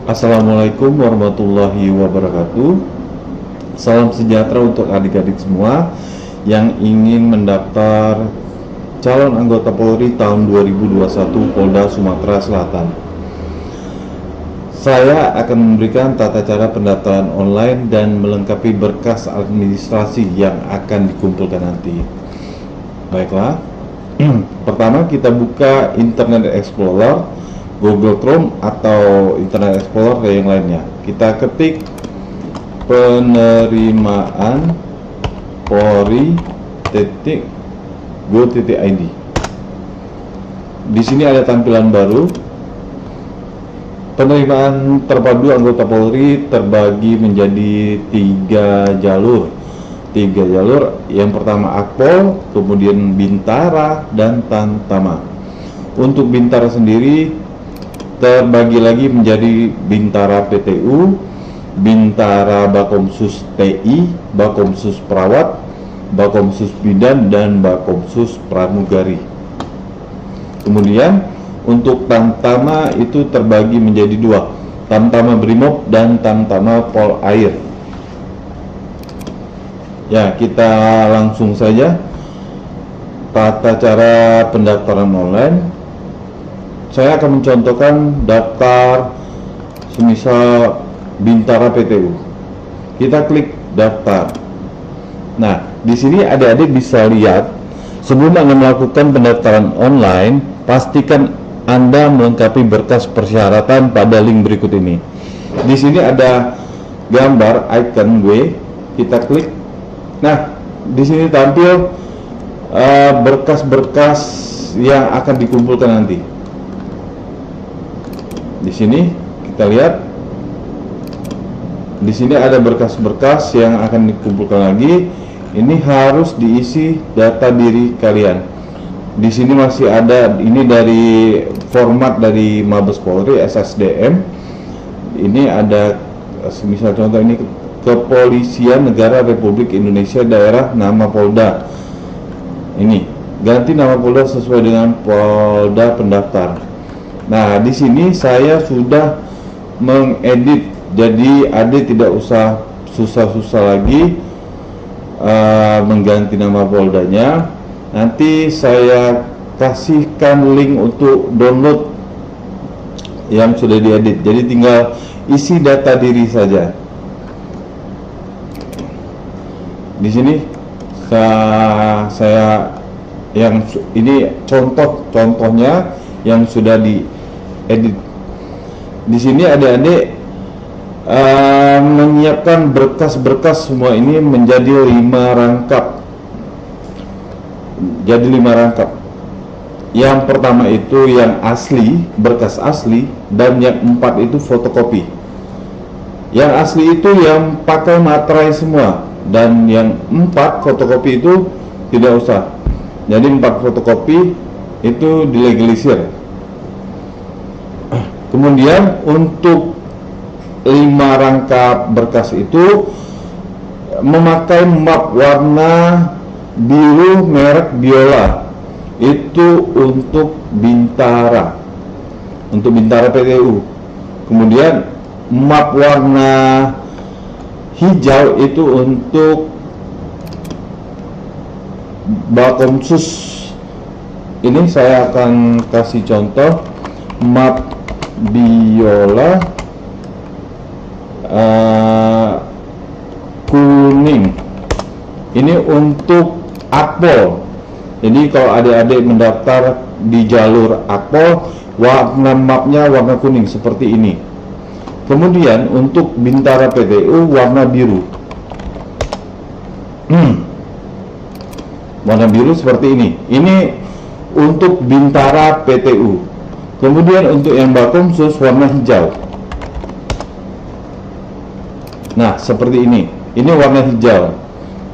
Assalamualaikum warahmatullahi wabarakatuh. Salam sejahtera untuk adik-adik semua yang ingin mendaftar calon anggota Polri tahun 2021 Polda Sumatera Selatan. Saya akan memberikan tata cara pendaftaran online dan melengkapi berkas administrasi yang akan dikumpulkan nanti. Baiklah, pertama kita buka Internet Explorer, Google Chrome atau Internet Explorer yang lainnya. Kita ketik penerimaan polri.go.id. Di sini ada tampilan baru. Penerimaan terpadu anggota Polri terbagi menjadi tiga jalur. Yang pertama Akpol, kemudian Bintara dan Tamtama. Untuk Bintara sendiri terbagi lagi menjadi Bintara PTU, Bintara Bakomsus TI, Bakomsus Perawat, Bakomsus Bidan, dan Bakomsus Pramugari. Kemudian untuk Tamtama itu terbagi menjadi dua, Tamtama Brimob dan Tamtama Pol Air. Ya, kita langsung saja tata cara pendaftaran online. Saya akan mencontohkan daftar semisal Bintara PTU. Kita klik daftar. Nah, di sini adik-adik bisa lihat sebelum Anda melakukan pendaftaran online, pastikan Anda melengkapi berkas persyaratan pada link berikut ini. Di sini ada gambar icon W, kita klik. Nah, di sini tampil berkas-berkas yang akan dikumpulkan nanti. Di sini kita lihat, di sini ada berkas-berkas yang akan dikumpulkan lagi. Ini harus diisi data diri kalian. Di sini masih ada, ini dari format dari Mabes Polri SSDM. Ini ada semisal contoh ini Kepolisian Negara Republik Indonesia Daerah Nama Polda. Ini ganti nama Polda sesuai dengan Polda pendaftar. Nah, di sini saya sudah mengedit, jadi adik tidak usah susah-susah lagi mengganti nama Poldanya. Nanti saya kasihkan link untuk download yang sudah diedit. Jadi tinggal isi data diri saja. Di sini saya yang ini contohnya yang sudah diedit. Di sini adik-adik menyiapkan berkas-berkas semua ini menjadi 5 rangkap. Jadi 5 rangkap. Yang pertama itu yang asli, berkas asli, dan yang 4 itu fotokopi. Yang asli itu yang pakai materai semua, dan yang 4 fotokopi itu tidak usah. Jadi 4 fotokopi itu dilegalisir. Kemudian untuk 5 rangkap berkas itu memakai map warna biru merek Biola. Itu untuk Bintara, untuk Bintara PTU. Kemudian map warna hijau itu untuk Bakomsus. Ini saya akan kasih contoh map Biola kuning. Ini untuk Akpol. Jadi kalau adik-adik mendaftar di jalur Akpol, warna mapnya warna kuning seperti ini. Kemudian untuk Bintara PTU warna biru. Warna biru seperti ini. Ini untuk Bintara PTU. Kemudian untuk yang Bakomsus warna hijau. Nah, seperti ini. Ini warna hijau.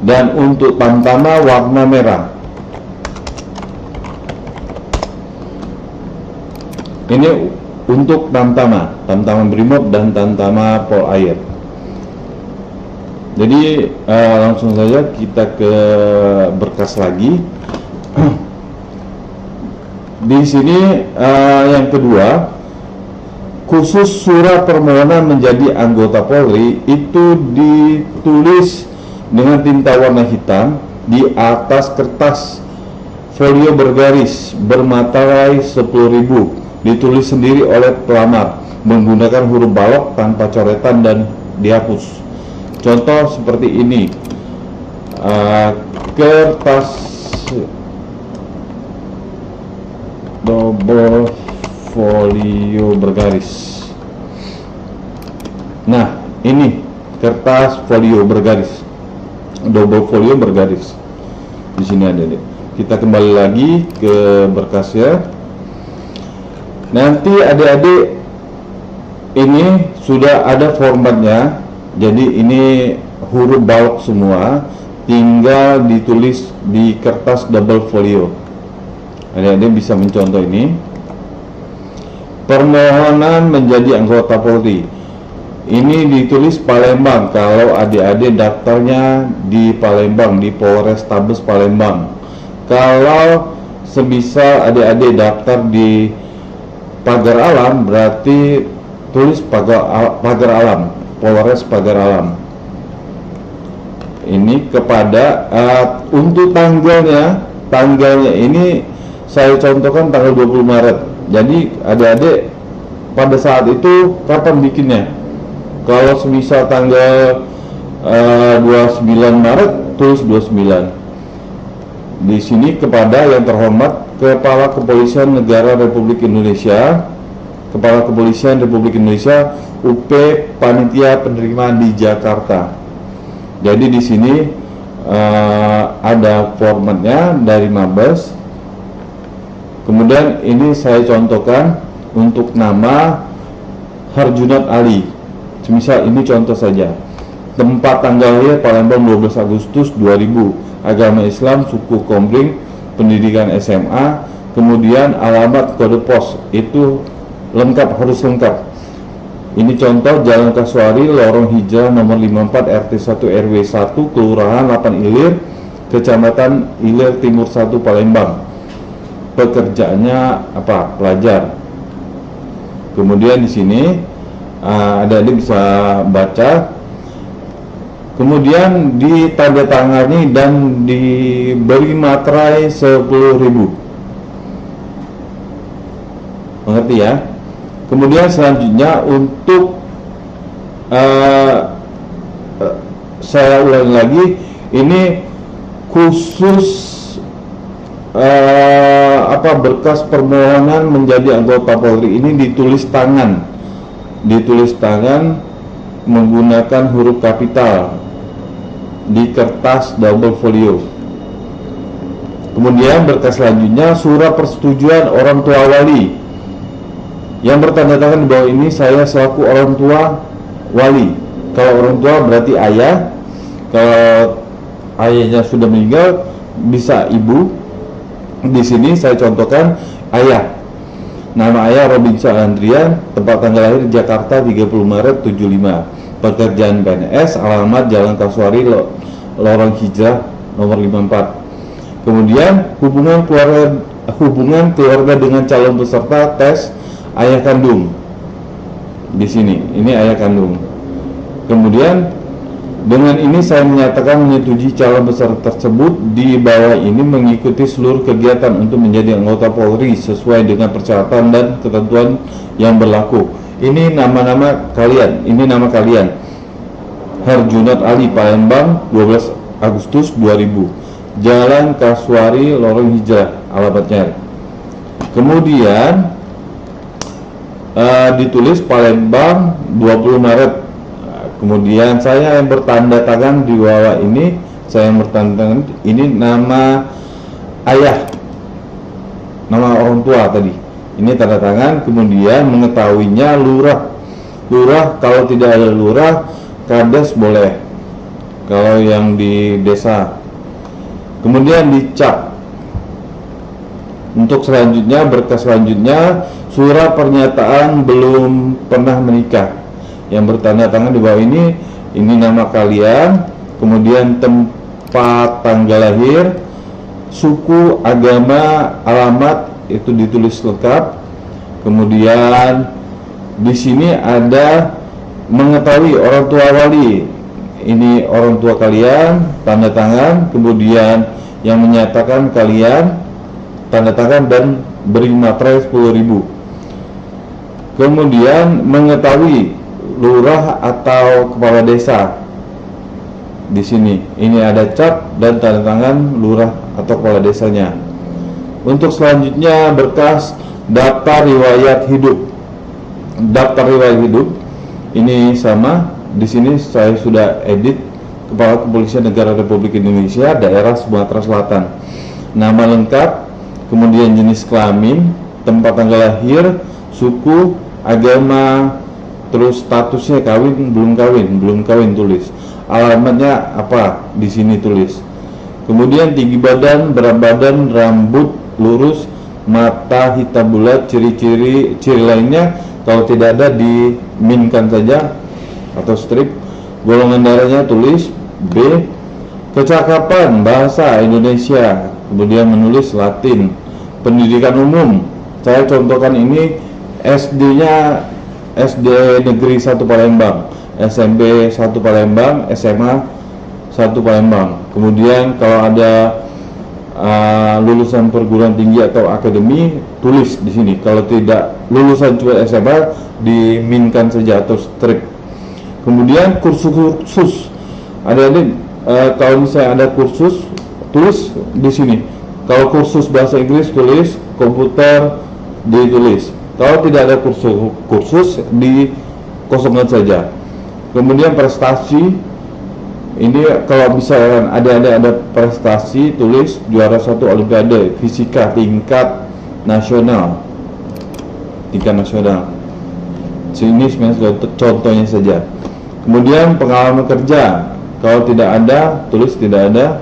Dan untuk Tamtama warna merah. Ini untuk Tamtama Brimob dan Tamtama Pol Air. Jadi langsung saja kita ke berkas lagi. Di sini yang kedua, khusus surat permohonan menjadi anggota Polri itu ditulis dengan tinta warna hitam di atas kertas folio bergaris bermaterai 10.000, ditulis sendiri oleh pelamar menggunakan huruf balok tanpa coretan dan dihapus. Contoh seperti ini, kertas double folio bergaris. Nah, ini kertas folio bergaris, double folio bergaris. Di sini ada nih. Kita kembali lagi ke berkasnya. Nanti adik-adik ini sudah ada formatnya. Jadi ini huruf balok semua, tinggal ditulis di kertas double folio. Adik-adik bisa mencontoh ini. Permohonan menjadi anggota Polri. Ini ditulis Palembang kalau adik-adik daftarnya di Palembang, di Polrestabes Palembang. Kalau semisal adik-adik daftar di Pagar Alam, berarti tulis Pagar Alam, Polres Pagar Alam. Ini kepada untuk tanggalnya ini saya contohkan tanggal 20 Maret. Jadi adik-adik pada saat itu kapan bikinnya? Kalau semisal tanggal 29 Maret, tulis 29. Di sini kepada yang terhormat Kepala Kepolisian Negara Republik Indonesia, Kepala Kepolisian Republik Indonesia, UP Panitia Penerimaan di Jakarta. Jadi di sini ada formatnya dari Mabes. Kemudian ini saya contohkan untuk nama Herjunot Ali. Semisal ini contoh saja. Tempat tanggal lahir Palembang 12 Agustus 2000. Agama Islam, suku Komering, pendidikan SMA. Kemudian alamat kode pos itu lengkap, harus lengkap. Ini contoh Jalan Kasuari, Lorong Hijrah nomor 54 RT 1 RW 1 Kelurahan 8 Ilir, Kecamatan Ilir Timur 1 Palembang. Pekerjaannya apa? Pelajar. Kemudian di sini adik-adik bisa baca. Kemudian ditandatangani dan diberi materai 10.000. Mengerti ya? Kemudian selanjutnya untuk saya ulangi lagi, ini khusus berkas permohonan menjadi anggota Polri ini ditulis tangan menggunakan huruf kapital di kertas double folio. Kemudian berkas selanjutnya surat persetujuan orang tua wali yang bertanda tangan di bawah ini, saya selaku orang tua wali. Kalau orang tua berarti ayah, kalau ayahnya sudah meninggal bisa ibu. Di sini saya contohkan ayah. Nama ayah Robinsa Andrian, tempat tanggal lahir Jakarta 30 Maret 75. Pekerjaan PNS, alamat Jalan Kasuari, Lorong Hijrah nomor 54. Kemudian hubungan keluarga dengan calon peserta tes ayah kandung. Di sini, ini ayah kandung. Kemudian dengan ini saya menyatakan menyetujui calon peserta tersebut di bawah ini mengikuti seluruh kegiatan untuk menjadi anggota Polri sesuai dengan persyaratan dan ketentuan yang berlaku. Ini nama-nama kalian, ini nama kalian. Herjunot Ali, Palembang, 12 Agustus 2000. Jalan Kasuari, Lorong Hijrah, alamatnya. Kemudian ditulis Palembang 20 Maret. Kemudian saya yang bertanda tangan di bawah ini, saya yang bertanda tangan ini nama ayah, nama orang tua tadi. Ini tanda tangan. Kemudian mengetahuinya lurah. Lurah kalau tidak ada lurah, kades boleh. Kalau yang di desa. Kemudian dicap. Untuk selanjutnya, berkas selanjutnya, surat pernyataan belum pernah menikah. Yang bertanda tangan di bawah ini nama kalian, kemudian tempat tanggal lahir, suku, agama, alamat itu ditulis lengkap. Kemudian Di sini ada mengetahui orang tua wali. Ini orang tua kalian, tanda tangan, kemudian yang menyatakan kalian, tanda tangan dan beri materai 10.000. Kemudian mengetahui lurah atau kepala desa. Di sini ini ada cap dan tanda tangan lurah atau kepala desanya. Untuk selanjutnya berkas daftar riwayat hidup. Daftar riwayat hidup ini sama. Di sini saya sudah edit Kepala Kepolisian Negara Republik Indonesia Daerah Sumatera Selatan. Nama lengkap, kemudian jenis kelamin, tempat tanggal lahir, suku, agama, terus statusnya kawin, belum kawin tulis. Alamatnya apa? Di sini tulis. Kemudian tinggi badan, berat badan, rambut lurus, mata hitam bulat, ciri lainnya kalau tidak ada diminkan saja atau strip. Golongan darahnya tulis B. Kecakapan bahasa Indonesia, kemudian menulis Latin. Pendidikan umum, saya contohkan ini SD-nya SD Negeri 1 Palembang, SMP 1 Palembang, SMA 1 Palembang. Kemudian kalau ada lulusan perguruan tinggi atau akademi, tulis di sini. Kalau tidak lulusan cuma SMA, diminkan saja atau strip. Kemudian kursus, kalau misalnya ada kursus, tulis di sini. Kalau kursus bahasa Inggris, tulis. Komputer, ditulis. Kalau tidak ada kursus, dikosongkan saja. Kemudian prestasi, ini kalau misalnya ada prestasi, tulis juara 1 Olimpiade Fisika tingkat nasional. Sini sebenarnya contohnya saja. Kemudian pengalaman kerja, kalau tidak ada, tulis tidak ada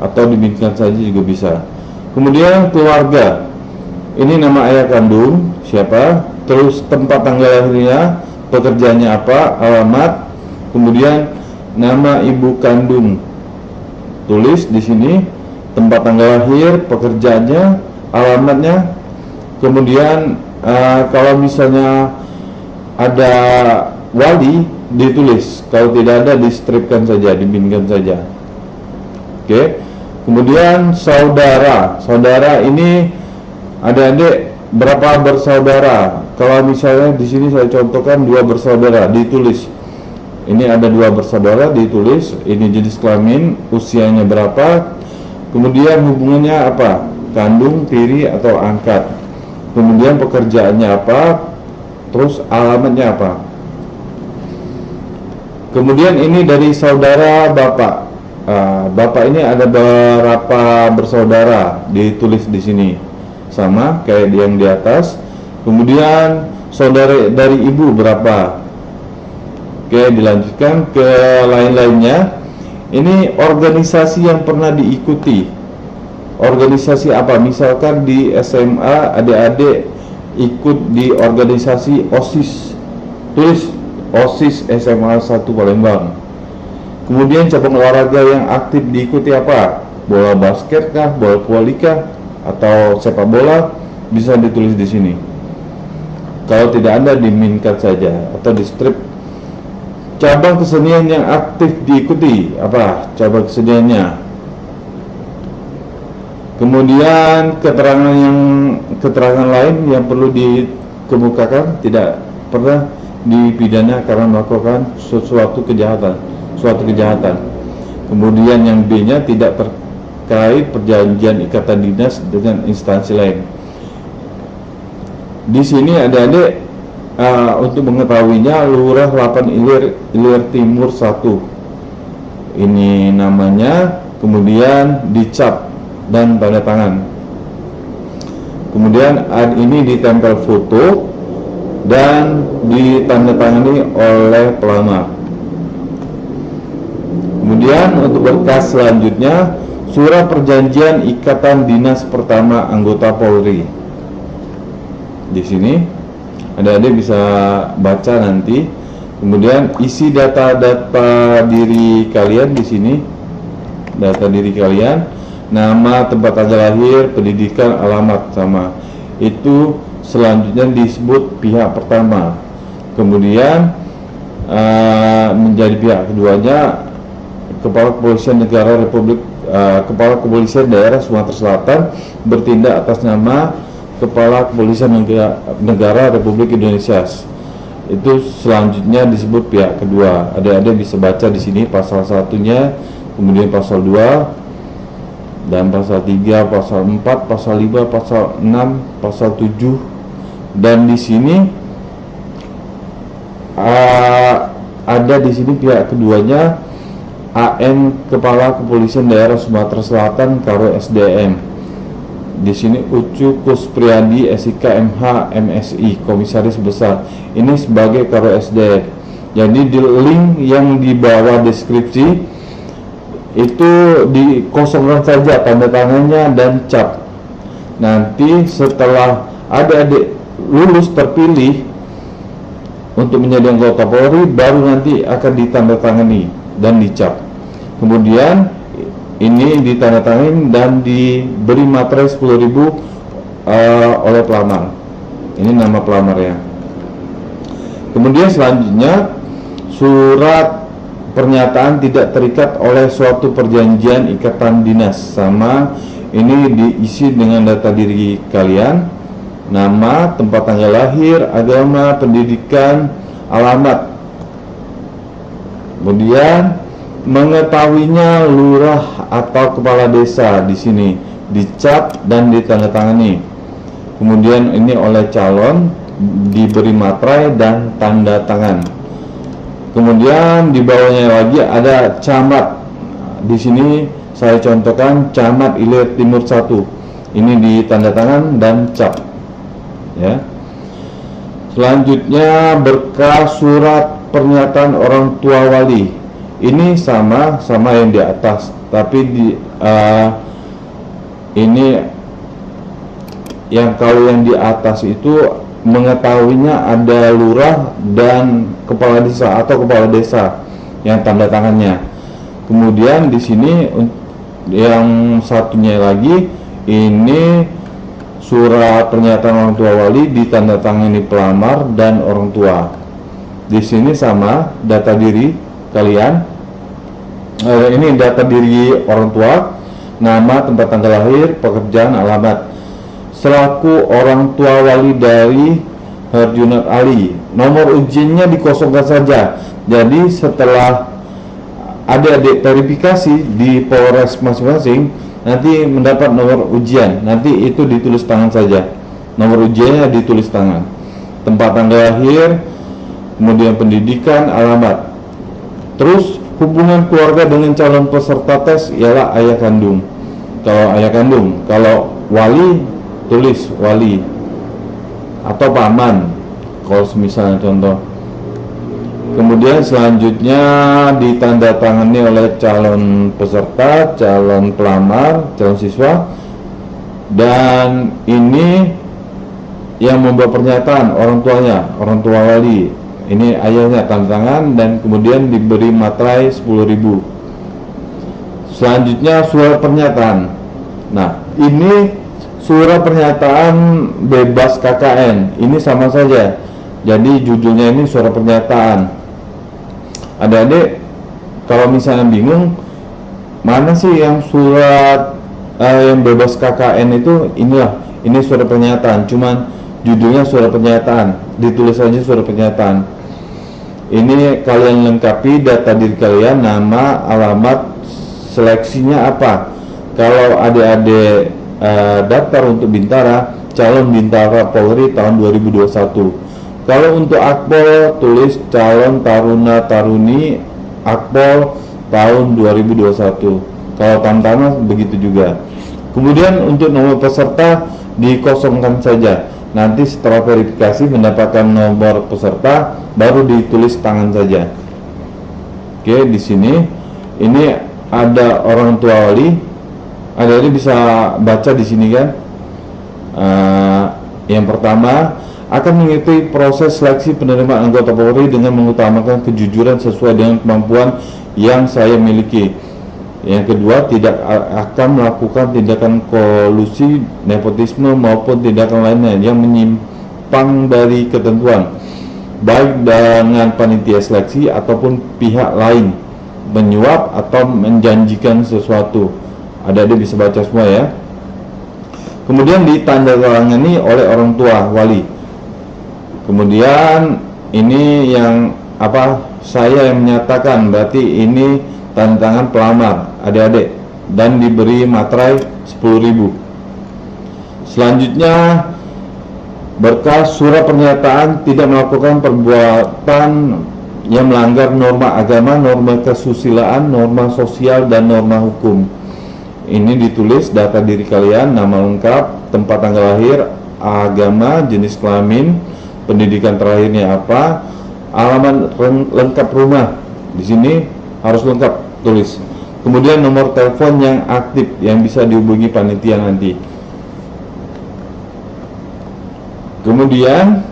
atau diminkan saja juga bisa. Kemudian keluarga, ini nama ayah kandung siapa, terus tempat tanggal lahirnya, pekerjaannya apa, alamat, kemudian nama ibu kandung, tulis di sini tempat tanggal lahir, pekerjaannya, alamatnya. Kemudian kalau misalnya ada wali, ditulis. Kalau tidak ada, distripkan saja, diminkan saja. Oke. Kemudian saudara ini adik-adik berapa bersaudara? Kalau misalnya di sini saya contohkan 2 bersaudara, ditulis. Ini ada 2 bersaudara, ditulis. Ini jenis kelamin, usianya berapa, kemudian hubungannya apa, kandung, tiri atau angkat, kemudian pekerjaannya apa, terus alamatnya apa. Kemudian ini dari saudara bapak. Bapak ini ada berapa bersaudara, ditulis di sini sama kayak yang di atas. Kemudian saudara dari ibu berapa. Oke, dilanjutkan ke lain-lainnya. Ini organisasi yang pernah diikuti. Organisasi apa? Misalkan di SMA adik-adik ikut di organisasi OSIS, tulis OSIS SMA 1 Palembang. Kemudian cabang olahraga yang aktif diikuti apa? Bola basket kah, bola voli kah, atau sepak bola, bisa ditulis di sini. Kalau tidak ada, diminkan saja atau di strip. Cabang kesenian yang aktif diikuti apa? Cabang keseniannya. Kemudian keterangan lain yang perlu dikemukakan, tidak pernah dipidana karena melakukan suatu kejahatan. Kemudian yang B-nya tidak terkait perjanjian ikatan dinas dengan instansi lain. Di sini adik-adik untuk mengetahuinya, Lurah 8 Ilir Timur 1. Ini namanya, kemudian dicap dan tanda tangan. Kemudian ini ditempel foto dan ditandatangani oleh pelamar. Kemudian untuk berkas selanjutnya, surat perjanjian ikatan dinas pertama anggota Polri. Di sini adik-adik bisa baca nanti. Kemudian isi data-data diri kalian di sini. Data diri kalian, nama, tempat tanggal lahir, pendidikan, alamat sama. Itu selanjutnya disebut pihak pertama. Kemudian menjadi pihak keduanya Kepala Kepolisian Kepala Kepolisian Daerah Sumatera Selatan bertindak atas nama Kepala Kepolisian Negara Republik Indonesia. Itu selanjutnya disebut pihak kedua. Adik-adik bisa baca di sini pasal satunya, kemudian pasal 2 dan pasal 3, pasal 4, pasal 5, pasal 6, pasal 7, dan di sini ada di sini pihak keduanya AN Kepala Kepolisian Daerah Sumatera Selatan Karo SDM. Di sini Ucu Kuspriyadi SIK MH MSI Komisaris Besar. Ini sebagai Karo SDM. Jadi di link yang di bawah deskripsi itu dikosongkan saja tanda tangannya dan cap. Nanti setelah adik-adik lulus terpilih untuk menjadi anggota Polri, baru nanti akan ditandatangani dan dicap. Kemudian ini ditandatangani dan diberi materai 10.000 oleh pelamar. Ini nama pelamarnya. Kemudian selanjutnya surat pernyataan tidak terikat oleh suatu perjanjian ikatan dinas. Sama, ini diisi dengan data diri kalian, nama, tempat tanggal lahir, agama, pendidikan, alamat. Kemudian mengetahuinya lurah atau kepala desa di sini dicap dan ditandatangani. Kemudian ini oleh calon diberi materai dan tanda tangan. Kemudian di bawahnya lagi ada camat. Di sini saya contohkan Camat Ilir Timur 1. Ini ditandatangan dan cap. Ya. Selanjutnya berkas surat pernyataan orang tua wali. Ini sama yang di atas, tapi ini yang kalau yang di atas itu mengetahuinya ada lurah dan kepala desa atau kepala desa yang tanda tangannya. Kemudian di sini yang satunya lagi ini surat pernyataan orang tua wali ditandatangani pelamar dan orang tua. Di sini sama data diri kalian. Ini data diri orang tua, nama, tempat tanggal lahir, pekerjaan, alamat. Selaku orang tua wali dari Herjunot Ali, nomor ujiannya dikosongkan saja. Jadi setelah adik-adik verifikasi di Polres masing-masing, nanti mendapat nomor ujian. Nanti itu ditulis tangan saja. Nomor ujiannya ditulis tangan. Tempat tanggal lahir, kemudian pendidikan, alamat. Terus hubungan keluarga dengan calon peserta tes ialah ayah kandung. Kalau ayah kandung, kalau wali tulis wali atau paman. Kalau misalnya contoh. Kemudian selanjutnya ditandatangani oleh calon peserta, calon pelamar, calon siswa. Dan ini yang membuat pernyataan orang tuanya, orang tua wali. Ini ayahnya tanda tangan dan kemudian diberi materai 10.000. Selanjutnya surat pernyataan. Nah, ini surat pernyataan bebas KKN. Ini sama saja. Jadi judulnya ini surat pernyataan. Adik-adik kalau misalnya bingung mana sih yang surat yang bebas KKN itu, inilah, ini surat pernyataan. Cuman judulnya surat pernyataan, ditulis saja surat pernyataan. Ini kalian lengkapi data diri kalian, nama, alamat, seleksinya apa. Kalau adik-adik daftar untuk Bintara, calon Bintara Polri tahun 2021. Kalau untuk Akpol tulis calon Taruna Taruni Akpol tahun 2021. Kalau Tamtama begitu juga. Kemudian untuk nomor peserta dikosongkan saja. Nanti setelah verifikasi mendapatkan nomor peserta, baru ditulis tangan saja. Oke, di sini ini ada orang tua wali. Ada ini bisa baca di sini kan. Yang pertama, akan mengikuti proses seleksi penerimaan anggota Polri dengan mengutamakan kejujuran sesuai dengan kemampuan yang saya miliki. Yang kedua, tidak akan melakukan tindakan kolusi, nepotisme maupun tindakan lainnya yang menyimpang dari ketentuan. baik dengan panitia seleksi ataupun pihak lain menyuap atau menjanjikan sesuatu. Adik-adik bisa baca semua ya. Kemudian ditandatangani oleh orang tua wali. Kemudian ini yang saya yang menyatakan, berarti ini tanda tangan pelamar adik-adik, dan diberi materai 10.000. Selanjutnya berkas surat pernyataan tidak melakukan perbuatan yang melanggar norma agama, norma kesusilaan, norma sosial, dan norma hukum. Ini ditulis data diri kalian, nama lengkap, tempat tanggal lahir, agama, jenis kelamin, pendidikan terakhirnya apa, alamat lengkap rumah. Di sini harus lengkap tulis. Kemudian nomor telepon yang aktif yang bisa dihubungi panitia nanti. Kemudian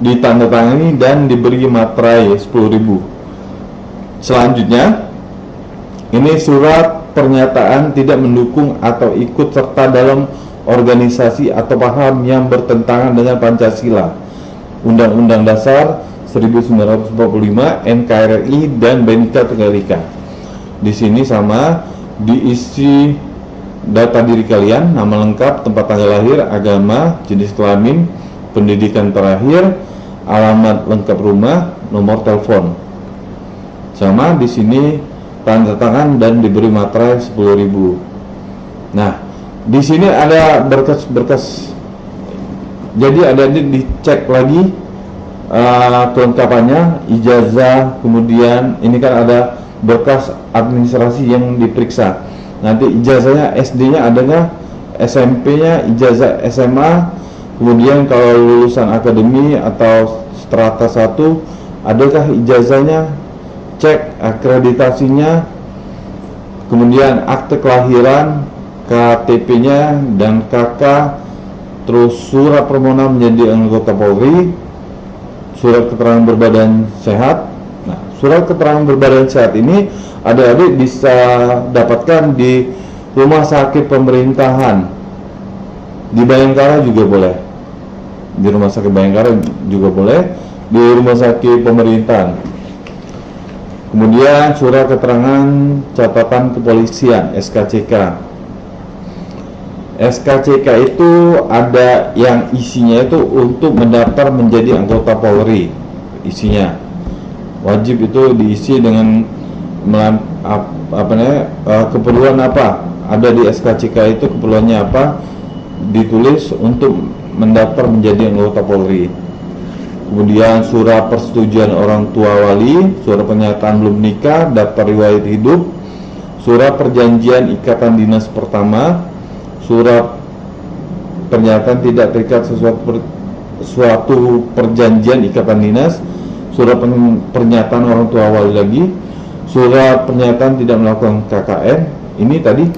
ditandatangani dan diberi materai 10.000. Selanjutnya ini surat pernyataan tidak mendukung atau ikut serta dalam organisasi atau paham yang bertentangan dengan Pancasila, Undang-Undang Dasar 1945, NKRI, dan Bhinneka Tunggal Ika. Di sini sama diisi data diri kalian, nama lengkap, tempat tanggal lahir, agama, jenis kelamin, pendidikan terakhir, alamat lengkap rumah, nomor telepon. Sama di sini tanda tangan dan diberi materai 10.000. Nah, di sini ada berkas-berkas. Jadi adik-adik dicek lagi kelengkapannya, ijazah, kemudian ini kan ada berkas administrasi yang diperiksa. Nanti ijazahnya SD-nya adanya, SMP-nya, ijazah SMA, kemudian kalau lulusan akademi atau strata 1, adakah ijazahnya, cek akreditasinya, kemudian akte kelahiran, KTP-nya dan KK, terus surat permohonan menjadi anggota Polri, surat keterangan berbadan sehat. Nah, surat keterangan berbadan sehat ini adik-adik bisa dapatkan di rumah sakit pemerintahan, di Bayangkara juga boleh, di rumah sakit Bayangkara juga boleh, di rumah sakit pemerintahan. Kemudian surat keterangan catatan kepolisian, SKCK. SKCK itu ada yang isinya itu untuk mendaftar menjadi anggota Polri. Isinya wajib itu diisi dengan keperluan apa, ada di SKCK itu keperluannya apa, ditulis untuk mendaftar menjadi anggota Polri. Kemudian surat persetujuan orang tua wali, surat pernyataan belum nikah, daftar riwayat hidup, surat perjanjian ikatan dinas pertama, surat pernyataan tidak terikat suatu perjanjian ikatan dinas, surat pernyataan orang tua wali lagi, surat pernyataan tidak melakukan KKN. Ini tadi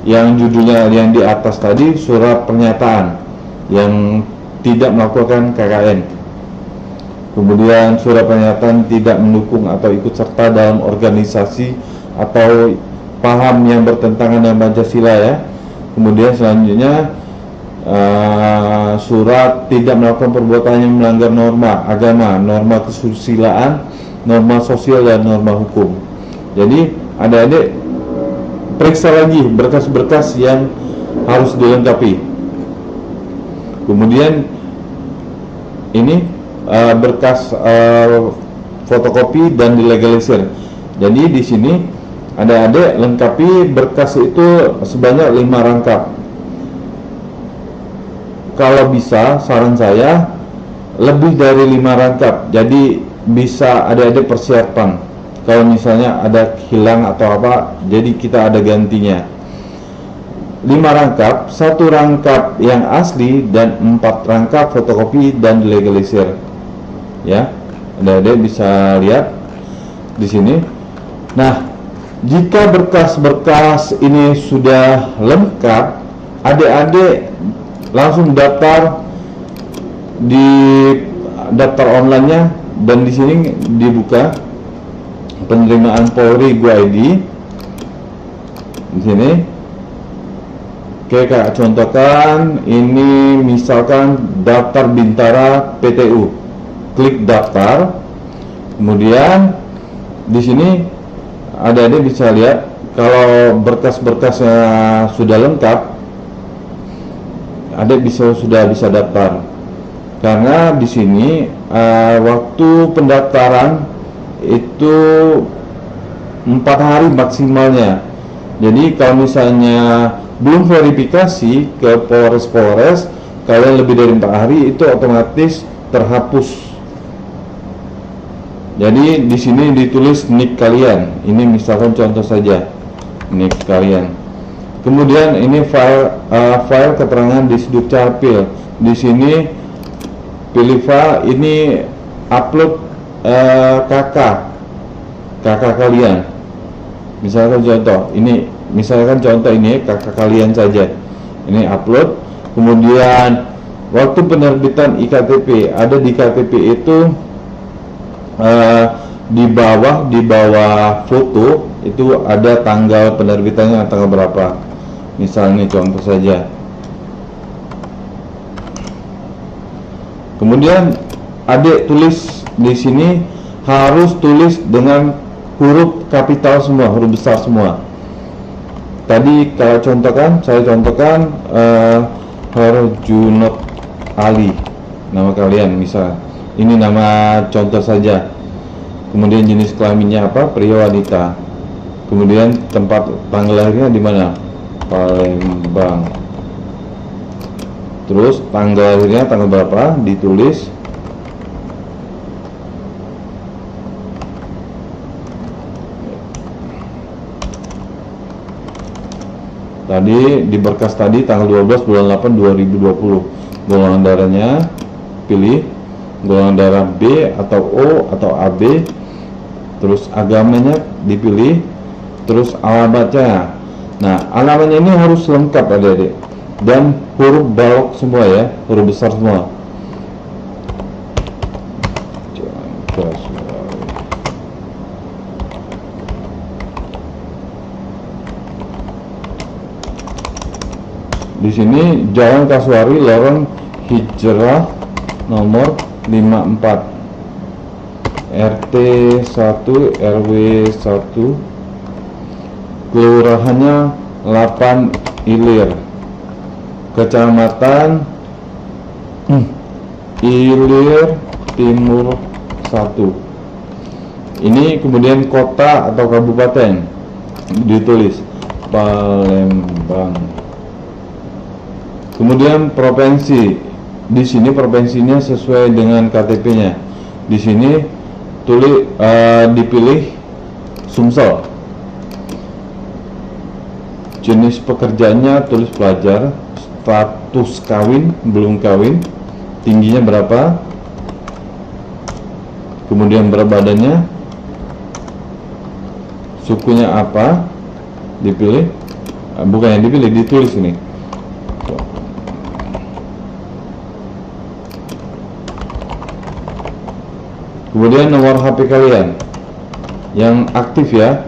yang judulnya yang di atas tadi, surat pernyataan yang tidak melakukan KKN. Kemudian surat pernyataan tidak mendukung atau ikut serta dalam organisasi atau paham yang bertentangan dengan Pancasila ya. Kemudian selanjutnya surat tidak melakukan perbuatan yang melanggar norma agama, norma kesusilaan, norma sosial, dan norma hukum. Jadi adik-adik periksa lagi berkas-berkas yang harus dilengkapi. Kemudian ini berkas fotokopi dan dilegalisir. Jadi di sini adik-adik lengkapi berkas itu sebanyak 5 rangkap. Kalau bisa, saran saya lebih dari 5 rangkap. Jadi bisa adik-adik persiapan. Kalau misalnya ada hilang atau apa, jadi kita ada gantinya. 5 rangkap, 1 rangkap yang asli dan 4 rangkap fotokopi dan dilegalisir. Ya, adik-adik bisa lihat di sini. Nah, jika berkas-berkas ini sudah lengkap, adik-adik langsung daftar di daftar online-nya, dan di sini dibuka penerimaan Polri Go ID. Di sini Oke, Kak contohkan ini misalkan daftar Bintara PTU. Klik daftar. Kemudian di sini adik-adik bisa lihat kalau berkas-berkasnya sudah lengkap, adik sudah bisa daftar. Karena di sini waktu pendaftaran itu 4 hari maksimalnya. Jadi kalau misalnya belum verifikasi ke Polres, kalian lebih dari 4 hari itu otomatis terhapus. Jadi di sini ditulis NIK kalian. Ini misalkan contoh saja NIK kalian. Kemudian ini file keterangan di Sudut Capil. Di sini pilih file, ini upload kakak kalian. Misalkan contoh ini kakak kalian saja. Ini upload. Kemudian waktu penerbitan iktp, ada di KTP itu di bawah foto itu ada tanggal penerbitannya, tanggal berapa. Misalnya contoh saja. Kemudian adik tulis di sini harus tulis dengan huruf kapital semua, huruf besar semua. Tadi kalau saya contohkan Herjunot Ali, nama kalian misal. Ini nama contoh saja. Kemudian jenis kelaminnya apa? Pria wanita. Kemudian tempat tanggal lahirnya di mana? Palembang. Terus tanggal lahirnya tanggal berapa? Ditulis. Tadi di berkas tadi tanggal 12 bulan 8 2020. Golongan darahnya pilih golongan darah B atau O atau AB. Terus agamanya dipilih. Terus alamatnya. Nah, alamatnya ini harus lengkap adik-adik. Dan huruf balok semua ya, huruf besar semua. Di sini Jalan Kasuari, Lorong Hijrah nomor 54, RT 1 RW 1, kelurahannya 8 Ilir, kecamatan Ilir Timur 1. Ini kemudian kota atau kabupaten ditulis Palembang. Kemudian provinsi, di sini provinsinya sesuai dengan KTP-nya. Di sini dipilih Sumsel. Jenis pekerjaannya tulis pelajar, status kawin belum kawin, tingginya berapa, kemudian berat badannya, sukunya apa, dipilih, bukan yang dipilih, ditulis ini. Kemudian nomor HP kalian yang aktif ya.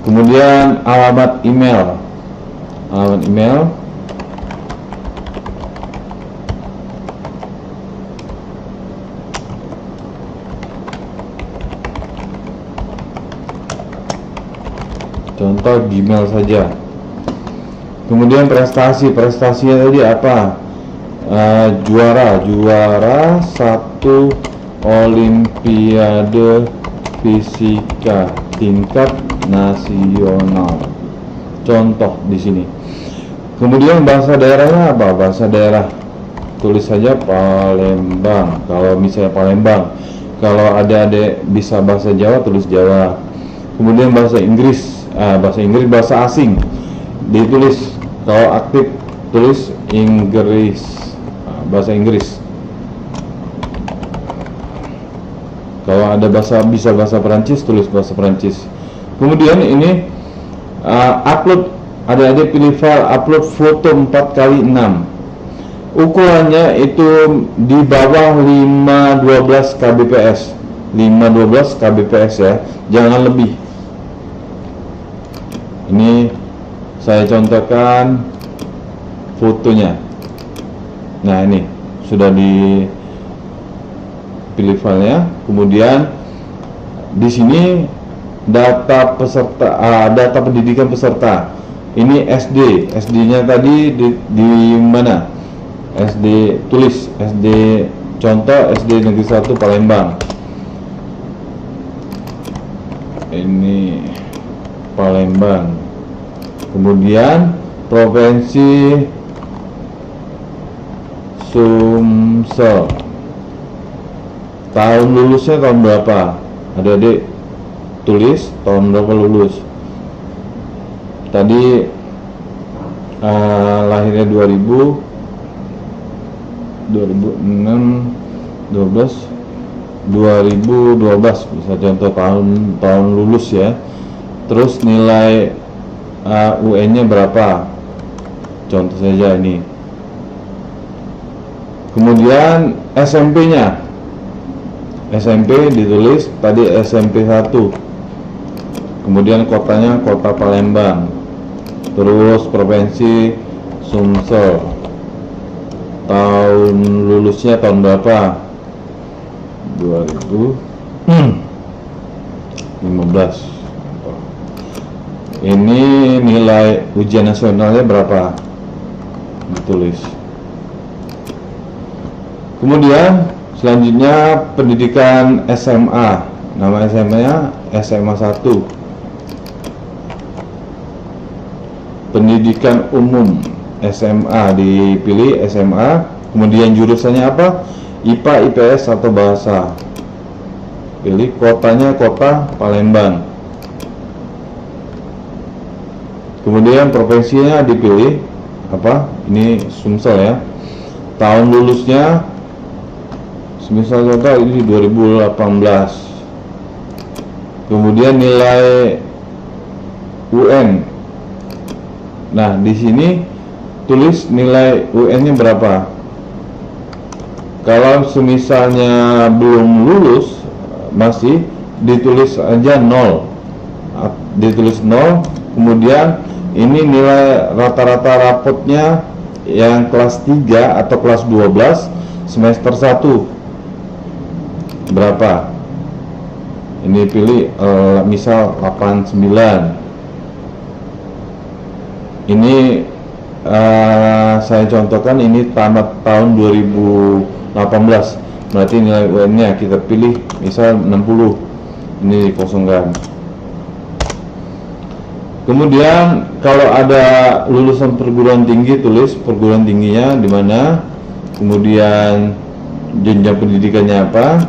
Kemudian alamat email. Contoh Gmail saja. Kemudian prestasinya tadi apa? Juara 1 Olimpiade Fisika tingkat nasional. Contoh di sini. Kemudian bahasa daerahnya apa? Bahasa daerah tulis saja Palembang. Kalau misalnya Palembang. Kalau adik-adik bisa bahasa Jawa, tulis Jawa. Kemudian bahasa Inggris, bahasa asing ditulis. Kalau aktif tulis Inggris, bahasa Inggris. Kalau ada bisa bahasa Perancis, tulis bahasa Perancis. Kemudian ini upload, adik-adik pilih file upload foto 4x6. Ukurannya itu di bawah 512 kbps. 512 kbps ya, jangan lebih. Ini saya contohkan fotonya. Nah, ini sudah dipilih filenya. Kemudian di sini data peserta, data pendidikan peserta. Ini SD-nya tadi di mana? SD tulis, SD contoh SD Negeri 1 Palembang. Ini Palembang. Kemudian provinsi Sumsel. Tahun lulusnya tahun berapa? Adik-adik tulis tahun berapa lulus. Tadi lahirnya 2000, 2006, 2012 bisa contoh tahun lulus ya. Terus nilai UN-nya berapa? Contoh saja ini. Kemudian SMP-nya. SMP ditulis tadi SMP 1. Kemudian kotanya kota Palembang. Terus provinsi Sumsel. Tahun lulusnya tahun berapa? 2015. Ini nilai ujian nasionalnya berapa? Ditulis. Kemudian selanjutnya pendidikan SMA. Nama SMA-nya SMA 1. Pendidikan umum SMA dipilih SMA. Kemudian jurusannya apa? IPA, IPS atau bahasa. Pilih kotanya kota Palembang. Kemudian provinsinya dipilih apa? Ini Sumsel ya. Tahun lulusnya semisal contoh ini 2018. Kemudian nilai UN. Nah, di sini tulis nilai UN-nya berapa. Kalau semisalnya belum lulus masih ditulis aja 0. Ditulis 0. Kemudian ini nilai rata-rata rapotnya yang kelas 3 atau kelas 12 semester 1 berapa. Ini pilih misal 89. Ini saya contohkan ini tamat tahun 2018. Berarti nilai UN-nya kita pilih misal 60. Ini dikosongkan. Kemudian kalau ada lulusan perguruan tinggi tulis perguruan tingginya di mana. Kemudian jenjang pendidikannya apa?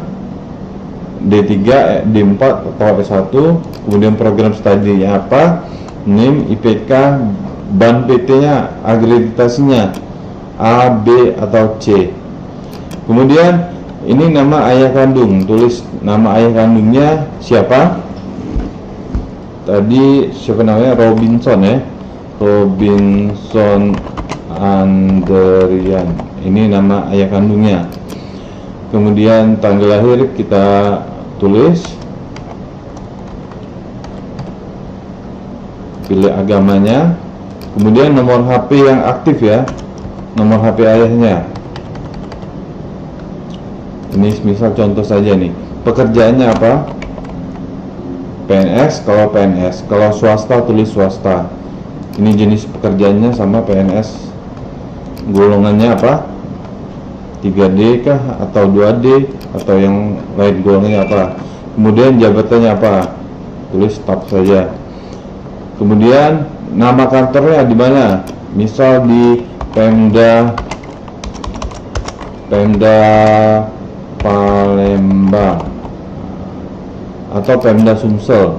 D3, D4 atau S1. Kemudian program studinya apa? NIM, IPK, ban PT-nya, akreditasinya A, B atau C. Kemudian ini nama ayah kandung, tulis nama ayah kandungnya siapa. Tadi siapa namanya? Robinson ya, Robinson Andrian. Ini nama ayah kandungnya. Kemudian tanggal lahir kita tulis, pilih agamanya. Kemudian nomor HP yang aktif ya, nomor HP ayahnya. Ini misal contoh saja nih, pekerjaannya apa? PNS, kalau PNS, kalau swasta tulis swasta. Ini jenis pekerjaannya sama PNS. Golongannya apa? 3D kah atau 2D atau yang lain golongannya apa? Kemudian jabatannya apa? Tulis staf saja. Kemudian nama kantornya di mana? Misal di Pemda Palembang atau Pemda Sumsel.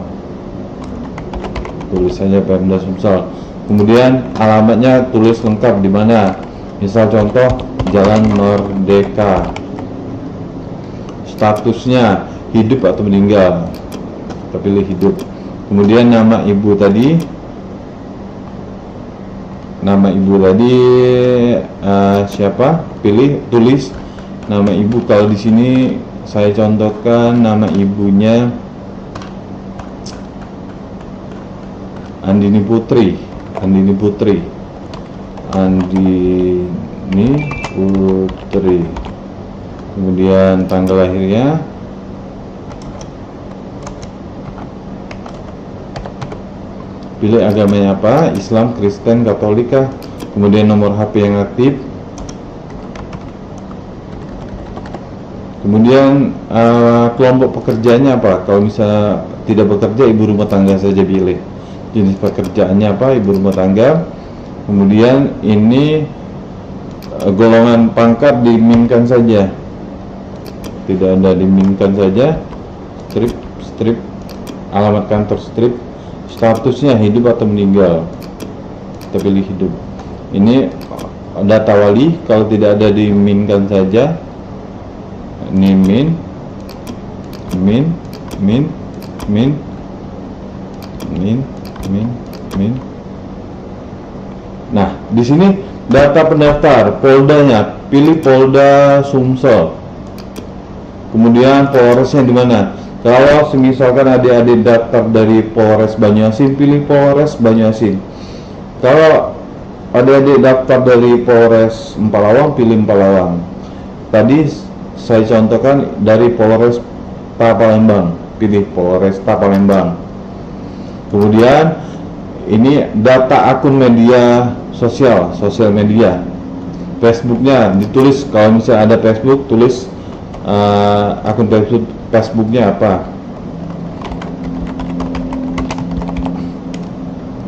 Tulis saja Pemda Sumsel. Kemudian alamatnya tulis lengkap di mana. Misal contoh Jalan Merdeka. Statusnya hidup atau meninggal. Kita pilih hidup. Kemudian nama ibu tadi. Nama ibu tadi siapa? Pilih, tulis nama ibu. Kalau di sini saya contohkan nama ibunya Andini Putri, Andini Putri, kemudian tanggal lahirnya, pilih agamanya apa, Islam, Kristen, Katolika, kemudian nomor HP yang aktif, kemudian kelompok pekerjaannya apa. Kalau misalnya tidak bekerja, ibu rumah tangga saja pilih. Jenis pekerjaannya apa, ibu rumah tangga. Kemudian ini golongan pangkat diminkan saja, tidak ada, diminkan saja. Strip, alamat kantor strip. Statusnya hidup atau meninggal, kita pilih hidup. Ini data wali, kalau tidak ada diminkan saja. Ini min. Nah, di sini data pendaftar, poldanya, pilih Polda Sumsel. Kemudian Polresnya di mana? Kalau misalkan adik-adik daftar dari Polres Banyuasin, pilih Polres Banyuasin. Kalau adik-adik daftar dari Polres Empalawang, pilih Empalawang. Tadi saya contohkan dari Polres Palembang, pilih Polres Palembang. Kemudian ini data akun media sosial media. Facebooknya ditulis, kalau misalnya ada Facebook, tulis akun Facebooknya apa.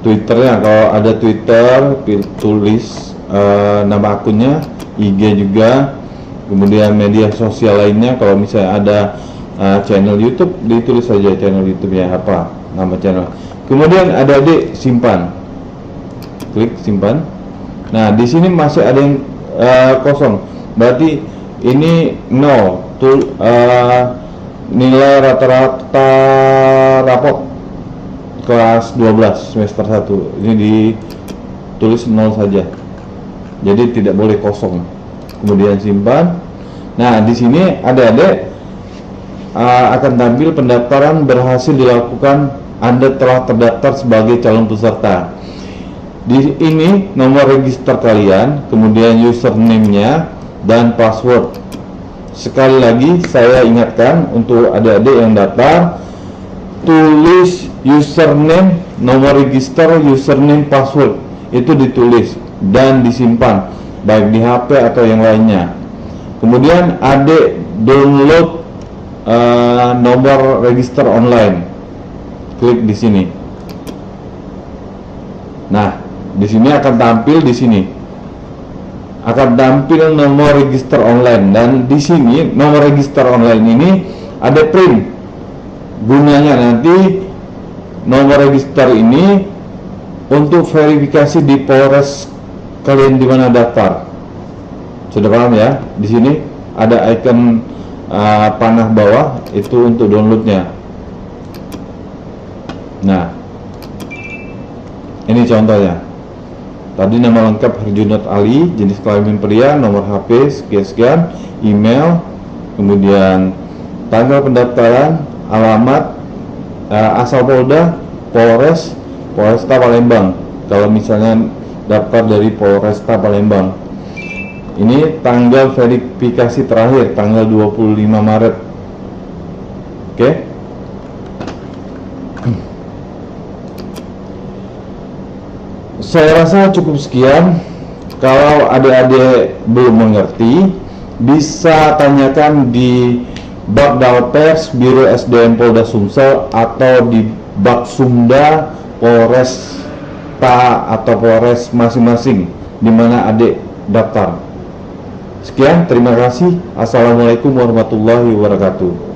Twitternya, kalau ada Twitter, tulis nama akunnya. IG juga. Kemudian media sosial lainnya, kalau misalnya ada channel YouTube, ditulis saja channel YouTube-nya apa, nama channel. Kemudian adik-adik simpan, klik simpan. Nah, di sini masih ada yang kosong, berarti ini 0. Nilai rata-rata rapot kelas 12 semester 1 ini ditulis 0 saja, jadi tidak boleh kosong. Kemudian simpan. Nah, di sini adik-adik akan tampil pendaftaran berhasil dilakukan, Anda telah terdaftar sebagai calon peserta. Di ini nomor register kalian, kemudian username-nya dan password. Sekali lagi saya ingatkan untuk adik-adik yang daftar, tulis username, nomor register, username, password, itu ditulis dan disimpan baik di HP atau yang lainnya. Kemudian adik download nomor register online, klik di sini. Nah, di sini akan tampil, di sini akan tampil nomor register online, dan di sini nomor register online ini ada print. Gunanya nanti nomor register ini untuk verifikasi di Polres kalian di mana daftar. Sudah paham ya? Di sini ada icon panah bawah, itu untuk downloadnya. Nah, ini contohnya. Tadi nama lengkap Herjunot Ali, jenis kelamin pria, nomor HP sekian-sekian, email, kemudian tanggal pendaftaran, alamat, asal Polda, Polresta Palembang. Kalau misalnya daftar dari Polresta Palembang. Ini tanggal verifikasi terakhir, tanggal 25 Maret. Oke? Saya rasa cukup sekian. Kalau adik-adik belum mengerti, bisa tanyakan di Bakdalpers Biro SDM Polda Sumsel atau di Baksumda Polresta atau Polres masing-masing di mana adik daftar. Sekian, terima kasih. Assalamualaikum warahmatullahi wabarakatuh.